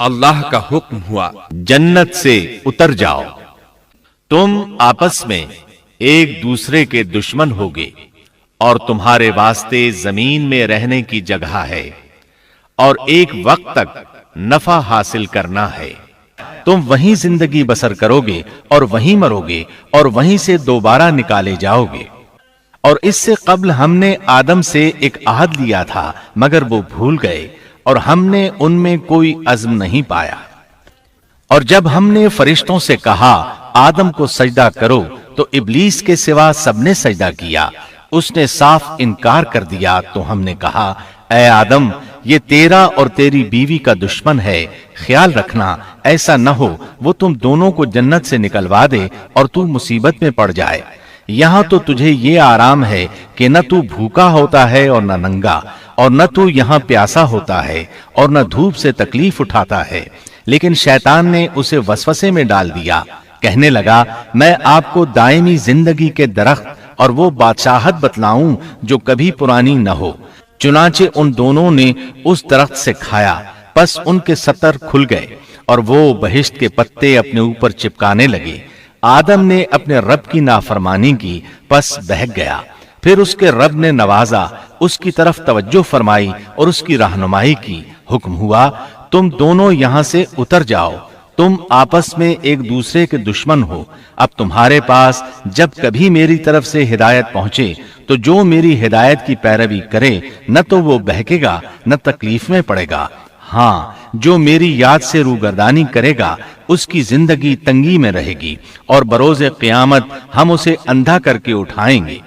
اللہ کا حکم ہوا، جنت سے اتر جاؤ، تم آپس میں ایک دوسرے کے دشمن ہوگے اور تمہارے واسطے زمین میں رہنے کی جگہ ہے اور ایک وقت تک نفع حاصل کرنا ہے۔ تم وہیں زندگی بسر کرو گے اور وہیں مرو گے اور وہیں سے دوبارہ نکالے جاؤ گے۔ اور اس سے قبل ہم نے آدم سے ایک عہد لیا تھا مگر وہ بھول گئے اور ہم نے ان میں کوئی عزم نہیں پایا۔ اور جب ہم نے فرشتوں سے کہا آدم کو سجدہ کرو تو ابلیس کے سوا سب نے سجدہ کیا، اس نے صاف انکار کر دیا۔ تو ہم نے کہا اے آدم، یہ تیرا اور تیری بیوی کا دشمن ہے، خیال رکھنا ایسا نہ ہو وہ تم دونوں کو جنت سے نکلوا دے اور تو مصیبت میں پڑ جائے۔ یہاں تو تجھے یہ آرام ہے کہ نہ تو بھوکا ہوتا ہے اور نہ ننگا، اور نہ تو یہاں پیاسا ہوتا ہے اور نہ دھوپ سے تکلیف اٹھاتا ہے۔ لیکن شیطان نے اسے وسوسے میں ڈال دیا، کہنے لگا میں آپ کو دائمی زندگی کے درخت اور وہ بادشاہت بتلاؤں جو کبھی پرانی نہ ہو۔ چنانچہ ان دونوں نے اس درخت سے کھایا، پس ان کے ستر کھل گئے اور وہ بہشت کے پتے اپنے اوپر چپکانے لگے۔ آدم نے اپنے رب کی نافرمانی کی، پس بہک گیا۔ پھر اس کے رب نے نوازا، اس کی طرف توجہ فرمائی اور اس کی رہنمائی کی۔ حکم ہوا تم دونوں یہاں سے اتر جاؤ، تم آپس میں ایک دوسرے کے دشمن ہو۔ اب تمہارے پاس جب کبھی میری طرف سے ہدایت پہنچے تو جو میری ہدایت کی پیروی کرے نہ تو وہ بہکے گا نہ تکلیف میں پڑے گا، ہاں جو میری یاد سے روگردانی کرے گا اس کی زندگی تنگی میں رہے گی اور بروز قیامت ہم اسے اندھا کر کے اٹھائیں گے۔